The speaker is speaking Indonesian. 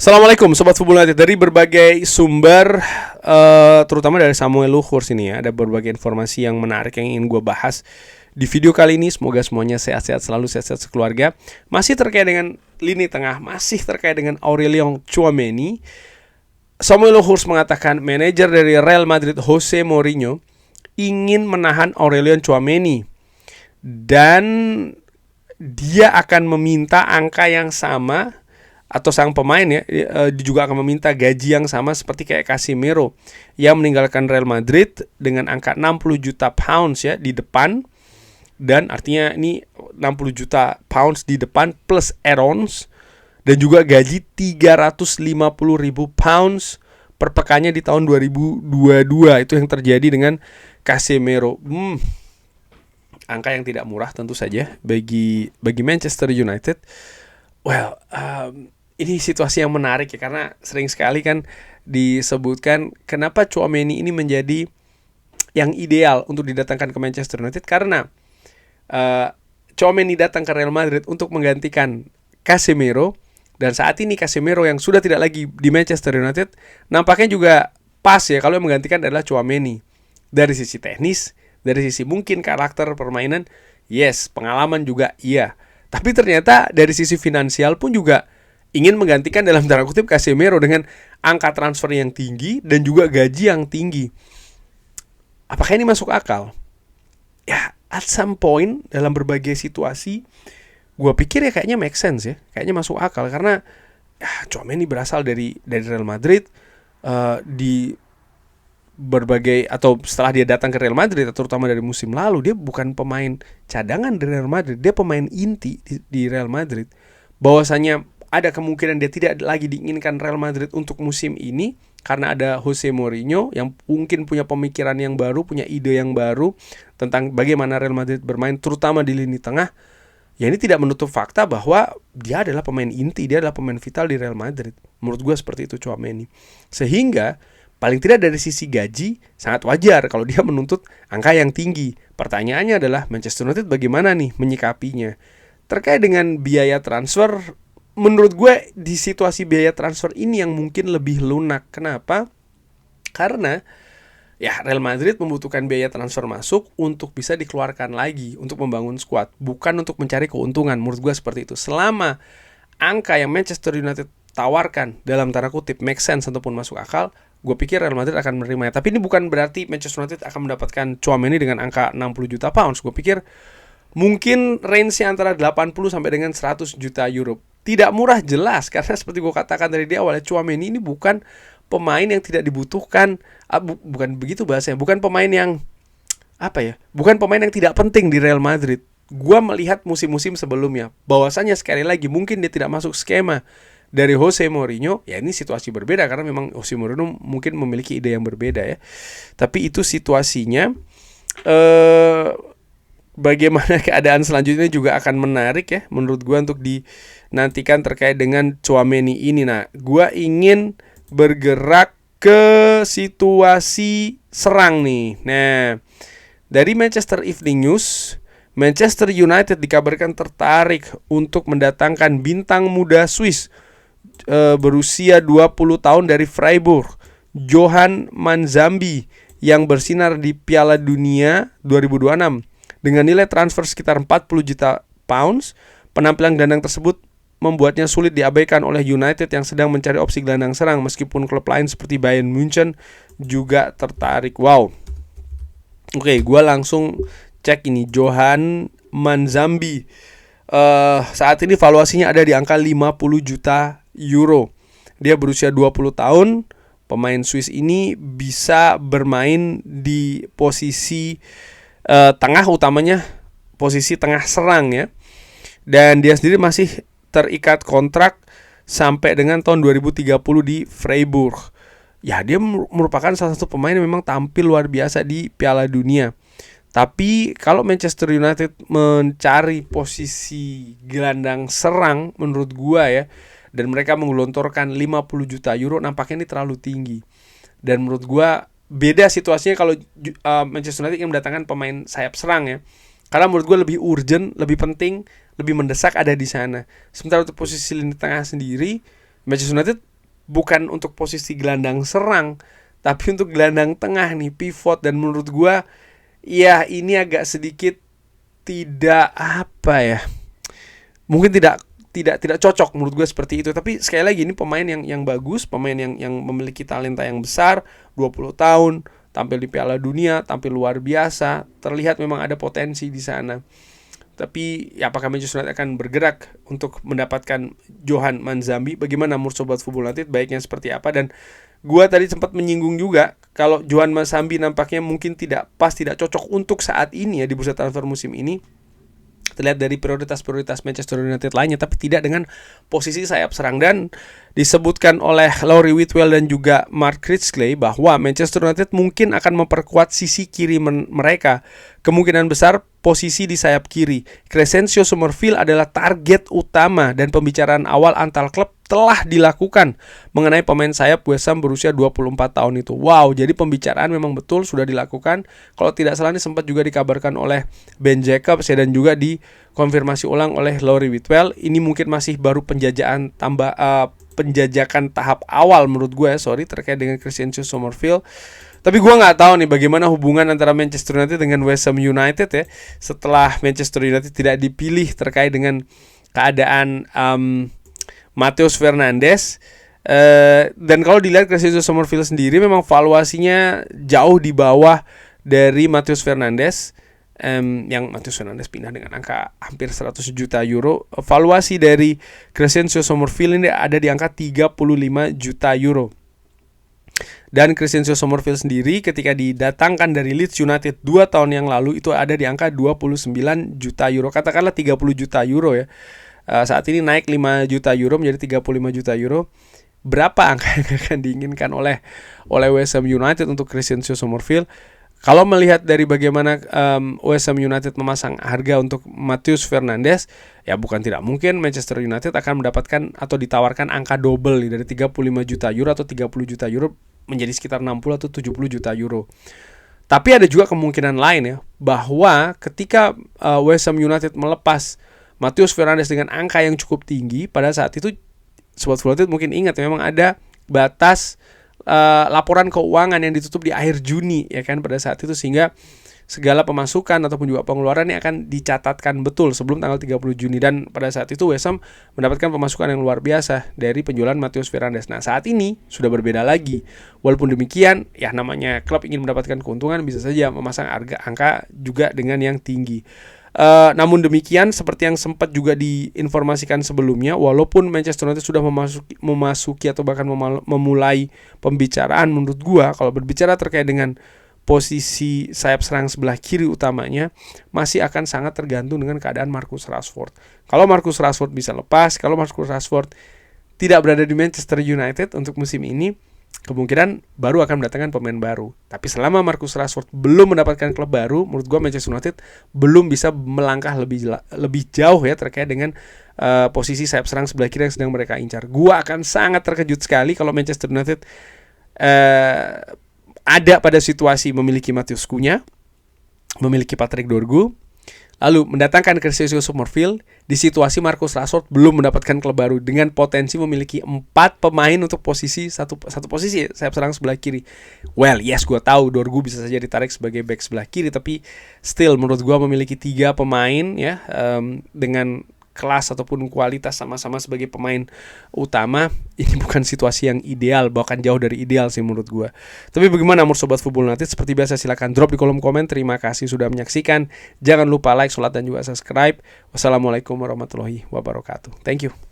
Assalamualaikum Sobat Football United. Dari berbagai sumber, terutama dari Samuel Luhur sini ya, ada berbagai informasi yang menarik yang ingin gue bahas di video kali ini. Semoga semuanya sehat-sehat selalu, sehat-sehat sekeluarga. Masih terkait dengan lini tengah, masih terkait dengan Aurelien Tchouaméni. Samuel Luhur mengatakan manajer dari Real Madrid Jose Mourinho ingin menahan Aurelien Tchouaméni dan dia akan meminta angka yang sama, atau sang pemain ya, juga akan meminta gaji yang sama seperti kayak Casemiro yang meninggalkan Real Madrid dengan angka 60 juta pounds ya di depan. Dan artinya ini 60 juta pounds di depan plus add-ons, dan juga gaji 350 ribu pounds per pekannya di tahun 2022. Itu yang terjadi dengan Casemiro. Angka yang tidak murah tentu saja bagi Manchester United. Ini situasi yang menarik ya, karena sering sekali kan disebutkan kenapa Tchouaméni ini menjadi yang ideal untuk didatangkan ke Manchester United, karena Tchouaméni datang ke Real Madrid untuk menggantikan Casemiro, dan saat ini Casemiro yang sudah tidak lagi di Manchester United nampaknya juga pas ya kalau yang menggantikan adalah Tchouaméni. Dari sisi teknis, dari sisi mungkin karakter permainan, yes, pengalaman juga iya. Tapi ternyata dari sisi finansial pun juga ingin menggantikan dalam tanda kutip Casemiro dengan angka transfer yang tinggi dan juga gaji yang tinggi. Apakah ini masuk akal? Ya, at some point dalam berbagai situasi gue pikir ya kayaknya make sense ya, kayaknya masuk akal, karena Tchouaméni berasal dari Real Madrid, di berbagai, atau setelah dia datang ke Real Madrid, terutama dari musim lalu, dia bukan pemain cadangan di Real Madrid, dia pemain inti di Real Madrid. Bahwasanya ada kemungkinan dia tidak lagi diinginkan Real Madrid untuk musim ini karena ada Jose Mourinho yang mungkin punya pemikiran yang baru, punya ide yang baru tentang bagaimana Real Madrid bermain, terutama di lini tengah. Ya, ini tidak menutup fakta bahwa dia adalah pemain inti, dia adalah pemain vital di Real Madrid. Menurut gue seperti itu Tchouaméni. Sehingga paling tidak dari sisi gaji sangat wajar kalau dia menuntut angka yang tinggi. Pertanyaannya adalah Manchester United bagaimana nih menyikapinya. Terkait dengan biaya transfer, menurut gue di situasi biaya transfer ini yang mungkin lebih lunak. Kenapa? Karena ya Real Madrid membutuhkan biaya transfer masuk untuk bisa dikeluarkan lagi untuk membangun skuad, bukan untuk mencari keuntungan. Menurut gue seperti itu. Selama angka yang Manchester United tawarkan dalam tanda kutip make sense ataupun masuk akal, gue pikir Real Madrid akan menerimanya. Tapi ini bukan berarti Manchester United akan mendapatkan Tchouaméni dengan angka 60 juta pounds. Gue pikir mungkin range-nya antara 80 sampai dengan 100 juta euro. Tidak murah jelas, karena seperti gue katakan dari di awal, Tchouaméni ini bukan pemain yang tidak dibutuhkan, bukan begitu bahasanya, bukan pemain yang bukan pemain yang tidak penting di Real Madrid. Gua melihat musim-musim sebelumnya, bahwasanya sekali lagi mungkin dia tidak masuk skema dari Jose Mourinho. Ya, ini situasi berbeda karena memang Jose Mourinho mungkin memiliki ide yang berbeda ya. Tapi itu situasinya. Bagaimana keadaan selanjutnya juga akan menarik ya menurut gue untuk dinantikan terkait dengan Tchouaméni ini. Nah, gue ingin bergerak ke situasi serang nih. Nah, dari Manchester Evening News, Manchester United dikabarkan tertarik untuk mendatangkan bintang muda Swiss berusia 20 tahun dari Freiburg, Johan Manzambi, yang bersinar di Piala Dunia 2026. Dengan nilai transfer sekitar 40 juta pounds, penampilan gelandang tersebut membuatnya sulit diabaikan oleh United yang sedang mencari opsi gelandang serang, meskipun klub lain seperti Bayern Munchen juga tertarik. Wow. Oke, gue langsung cek ini Johan Manzambi. Saat ini valuasinya ada di angka 50 juta euro. Dia berusia 20 tahun. Pemain Swiss ini bisa bermain di posisi tengah, utamanya posisi tengah serang ya. Dan dia sendiri masih terikat kontrak sampai dengan tahun 2030 di Freiburg. Ya, dia merupakan salah satu pemain yang memang tampil luar biasa di Piala Dunia. Tapi kalau Manchester United mencari posisi gelandang serang, menurut gua ya, dan mereka menggelontorkan 50 juta euro, nampaknya ini terlalu tinggi. Dan menurut gua beda situasinya kalau Manchester United ingin mendatangkan pemain sayap serang ya. Karena menurut gue lebih urgent, lebih penting, lebih mendesak ada di sana. Sementara untuk posisi lini tengah sendiri, Manchester United bukan untuk posisi gelandang serang, tapi untuk gelandang tengah nih, pivot. Dan menurut gue, ya ini agak sedikit tidak apa ya, mungkin tidak cocok menurut gue seperti itu. Tapi sekali lagi ini pemain yang bagus, pemain yang memiliki talenta yang besar, 20 tahun, tampil di Piala Dunia, tampil luar biasa, terlihat memang ada potensi di sana. Tapi ya, apakah Manchester United akan bergerak untuk mendapatkan Johan Manzambi? Bagaimana menurut Sobat Football United, baiknya seperti apa? Dan gua tadi sempat menyinggung juga kalau Johan Manzambi nampaknya mungkin tidak cocok untuk saat ini ya, di bursa transfer musim ini. Terlihat dari prioritas Manchester United lainnya, tapi tidak dengan posisi sayap serang. Dan disebutkan oleh Laurie Whitwell dan juga Mark Critchley bahwa Manchester United mungkin akan memperkuat sisi kiri mereka. Kemungkinan besar posisi di sayap kiri. Crescencio Summerfield adalah target utama, dan pembicaraan awal antar klub telah dilakukan mengenai pemain sayap West Ham berusia 24 tahun itu. Wow, jadi pembicaraan memang betul sudah dilakukan. Kalau tidak salah ini sempat juga dikabarkan oleh Ben Jacobs ya, dan juga dikonfirmasi ulang oleh Laurie Whitwell. Ini mungkin masih baru penjajakan tahap awal menurut gue terkait dengan Crescencio Summerfield. Tapi gue nggak tahu nih bagaimana hubungan antara Manchester United dengan West Ham United ya, setelah Manchester United tidak dipilih terkait dengan keadaan Matheus Fernandes. Dan kalau dilihat Crescencio Summerfield sendiri memang valuasinya jauh di bawah dari Matheus Fernandes, yang Matheus Fernandes pindah dengan angka hampir 100 juta euro. Valuasi dari Crescencio Summerfield ini ada di angka 35 juta euro. Dan Crescencio Summerfield sendiri ketika didatangkan dari Leeds United 2 tahun yang lalu itu ada di angka 29 juta euro. Katakanlah 30 juta euro ya. Saat ini naik 5 juta euro menjadi 35 juta euro. Berapa angka yang akan diinginkan oleh West Ham United untuk Crescencio Summerfield? Kalau melihat dari bagaimana West Ham United memasang harga untuk Matheus Fernandes, ya bukan tidak mungkin Manchester United akan mendapatkan atau ditawarkan angka double dari 35 juta euro atau 30 juta euro menjadi sekitar 60 atau 70 juta euro. Tapi ada juga kemungkinan lain ya, bahwa ketika West Ham United melepas Matheus Fernandes dengan angka yang cukup tinggi, pada saat itu Sobat United mungkin ingat ya, memang ada batas laporan keuangan yang ditutup di akhir Juni ya kan pada saat itu, sehingga segala pemasukan ataupun juga pengeluaran ini akan dicatatkan betul sebelum tanggal 30 Juni. Dan pada saat itu West Ham mendapatkan pemasukan yang luar biasa dari penjualan Matheus Fernandes. Nah, saat ini sudah berbeda lagi. Walaupun demikian, ya namanya klub ingin mendapatkan keuntungan, bisa saja memasang angka juga dengan yang tinggi. Namun demikian, seperti yang sempat juga diinformasikan sebelumnya, walaupun Manchester United sudah memasuki atau bahkan memulai pembicaraan, menurut gua kalau berbicara terkait dengan posisi sayap serang sebelah kiri utamanya masih akan sangat tergantung dengan keadaan Marcus Rashford. Kalau Marcus Rashford bisa lepas, kalau Marcus Rashford tidak berada di Manchester United untuk musim ini, kemungkinan baru akan mendatangkan pemain baru. Tapi selama Marcus Rashford belum mendapatkan klub baru, menurut gue Manchester United belum bisa melangkah lebih jauh ya terkait dengan posisi sayap serang sebelah kiri yang sedang mereka incar. Gue akan sangat terkejut sekali kalau Manchester United ada pada situasi memiliki Matheus Cunha, memiliki Patrick Dorgu, lalu mendatangkan Crescencio Summerfield di situasi Marcus Rashford belum mendapatkan klub baru dengan potensi memiliki 4 pemain untuk posisi satu posisi sayap serang sebelah kiri. Well, yes, gue tahu Dorgu bisa saja ditarik sebagai back sebelah kiri, tapi still menurut gue memiliki 3 pemain ya dengan kelas ataupun kualitas sama-sama sebagai pemain utama, ini bukan situasi yang ideal, bahkan jauh dari ideal sih menurut gue. Tapi bagaimana menurut Sobat Football United? Seperti biasa silahkan drop di kolom komen. Terima kasih sudah menyaksikan. Jangan lupa like, sholat, dan juga subscribe. Wassalamualaikum warahmatullahi wabarakatuh. Thank you.